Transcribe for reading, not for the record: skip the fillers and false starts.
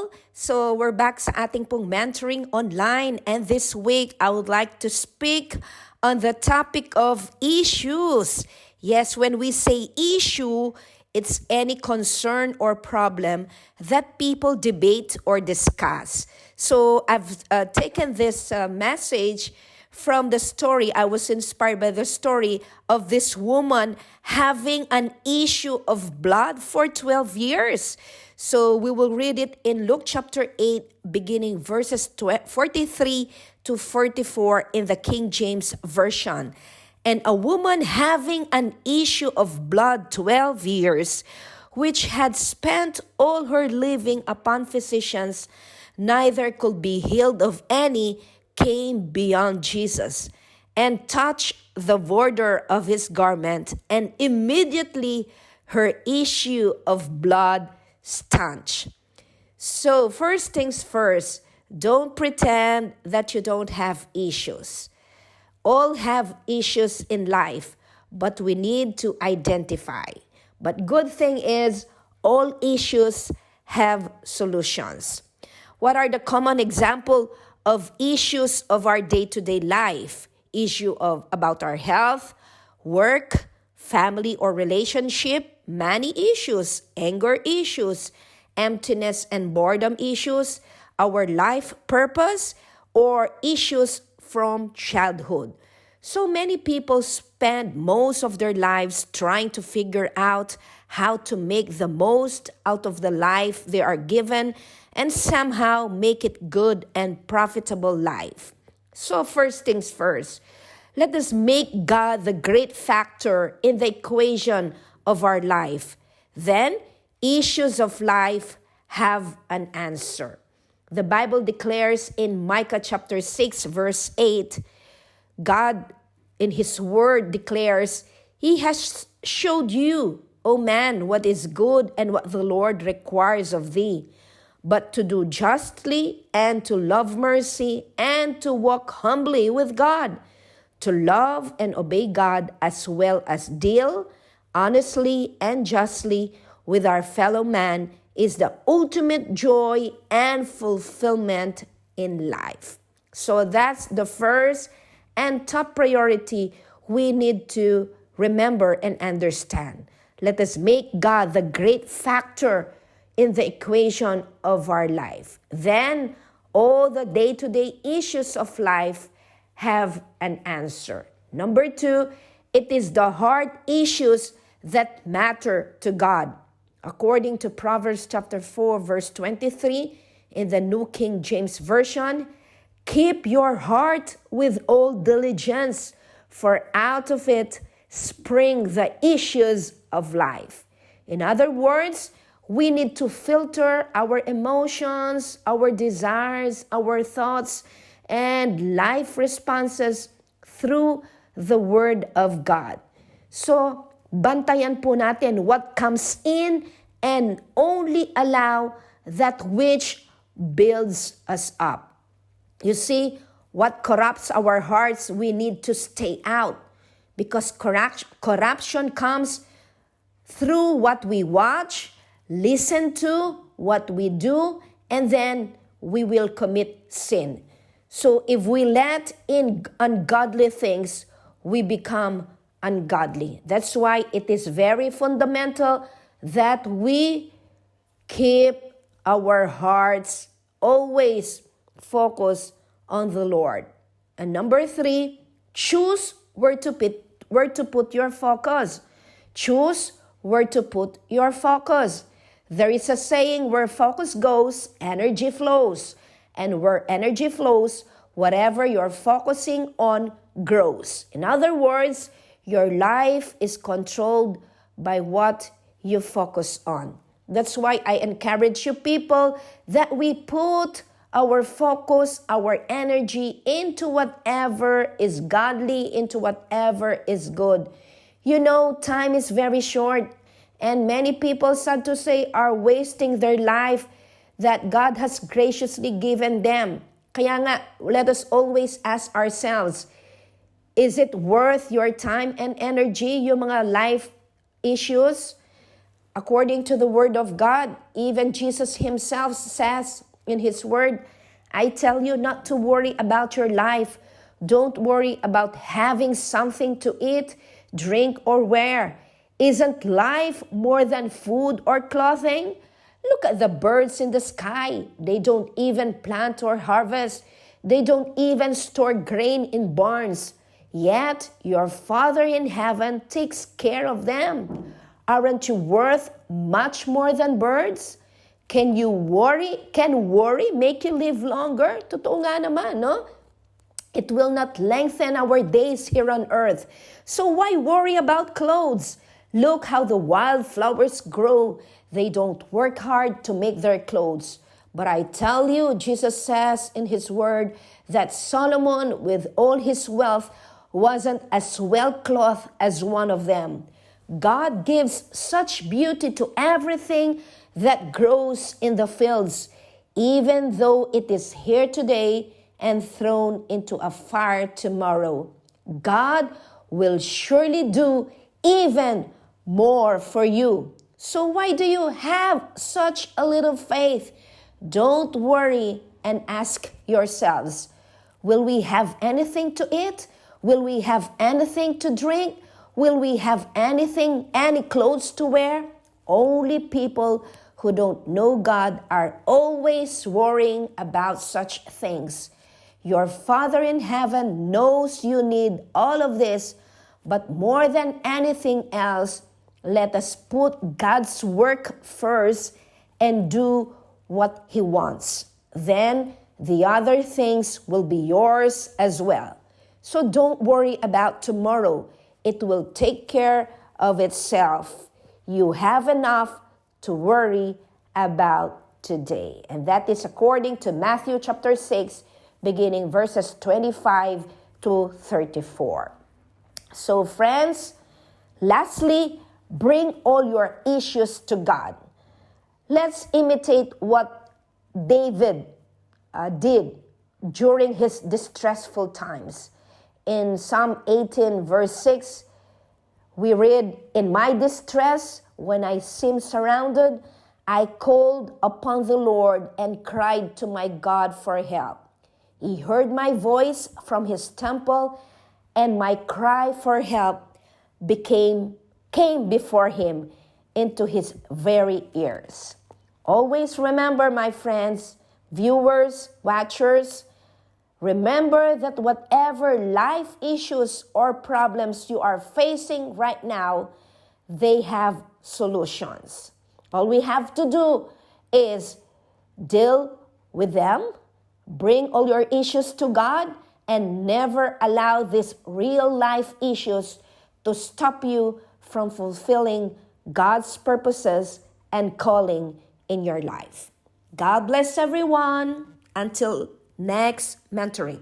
people. So we're back sa ating pong mentoring online, and this week I would like to speak on the topic of issues. Yes, when we say issue, it's any concern or problem that people debate or discuss. So I've taken this message from the story. I was inspired by the story of this woman having an issue of blood for 12 years. So we will read it in Luke chapter 8, beginning verses 43 to 44 in the King James Version. And a woman having an issue of blood 12 years, which had spent all her living upon physicians, neither could be healed of any, came beyond Jesus and touched the border of his garment, and immediately her issue of blood stanched. So first things first, don't pretend that you don't have issues. All have issues in life, but we need to identify. But good thing is, all issues have solutions. What are the common example of issues of our day-to-day life? Issue about our health, work, family or relationship, money issues, anger issues, emptiness and boredom issues, our life purpose, or issues from childhood. So many people spend most of their lives trying to figure out how to make the most out of the life they are given and somehow make it good and profitable life. So first things first, let us make God the great factor in the equation of our life. Then, issues of life have an answer. The Bible declares in Micah chapter 6 verse 8, God in his word declares, He has showed you, O man, what is good and what the Lord requires of thee, but to do justly and to love mercy and to walk humbly with God, to love and obey God as well as deal honestly and justly with our fellow man is the ultimate joy and fulfillment in life. So that's the first and top priority we need to remember and understand. Let us make God the great factor in the equation of our life. Then all the day-to-day issues of life have an answer. Number 2, it is the heart issues that matter to God. According to Proverbs chapter 4 verse 23 in the New King James Version, keep your heart with all diligence, for out of it spring the issues of life. In other words, we need to filter our emotions, our desires, our thoughts, and life responses through the Word of God. So, bantayan po natin what comes in and only allow that which builds us up. You see, what corrupts our hearts, we need to stay out, because corruption comes through what we watch, listen to, what we do, and then we will commit sin. So if we let in ungodly things, we become ungodly. That's why it is very fundamental that we keep our hearts always focused on the Lord. And number 3, choose where to put your focus. Choose where to put your focus. There is a saying, where focus goes, energy flows. And where energy flows, whatever you're focusing on grows. In other words, your life is controlled by what you focus on. That's why I encourage you people that we put our focus, our energy into whatever is godly, into whatever is good. You know, time is very short, and many people, sad to say, are wasting their life that God has graciously given them. Kaya nga, let us always ask ourselves, is it worth your time and energy, yung mga life issues? according to the word of God. Even Jesus himself says in his word, I tell you not to worry about your life. Don't worry about having something to eat, drink, or wear. Isn't life more than food or clothing? Look at the birds in the sky. They don't even plant or harvest. They don't even store grain in barns. Yet your Father in heaven takes care of them. Aren't you worth much more than birds? Can worry make you live longer? Totoo nga naman, no? It will not lengthen our days here on earth. So why worry about clothes? Look how the wildflowers grow. They don't work hard to make their clothes. But I tell you, Jesus says in his word that Solomon, with all his wealth, wasn't as well clothed as one of them. God gives such beauty to everything that grows in the fields, even though it is here today and thrown into a fire tomorrow. God will surely do even more for you. So why do you have such a little faith? Don't worry and ask yourselves, will we have anything to eat? Will we have anything to drink? Will we have any clothes to wear? Only people who don't know God are always worrying about such things. Your Father in heaven knows you need all of this, but more than anything else, let us put God's work first and do what he wants. Then the other things will be yours as well. So don't worry about tomorrow. It will take care of itself. You have enough to worry about today. And that is according to Matthew chapter 6, beginning verses 25 to 34. So friends, lastly, bring all your issues to God. Let's imitate what David did during his distressful times. In Psalm 18 verse 6, we read, in my distress, when I seemed surrounded, I called upon the Lord and cried to my God for help. He heard my voice from his temple, and my cry for help came before him into his very ears. Always remember, my friends, viewers, watchers, remember that whatever life issues or problems you are facing right now, they have solutions. All we have to do is deal with them, bring all your issues to God, and never allow these real life issues to stop you from fulfilling God's purposes and calling in your life. God bless everyone. Until next mentoring.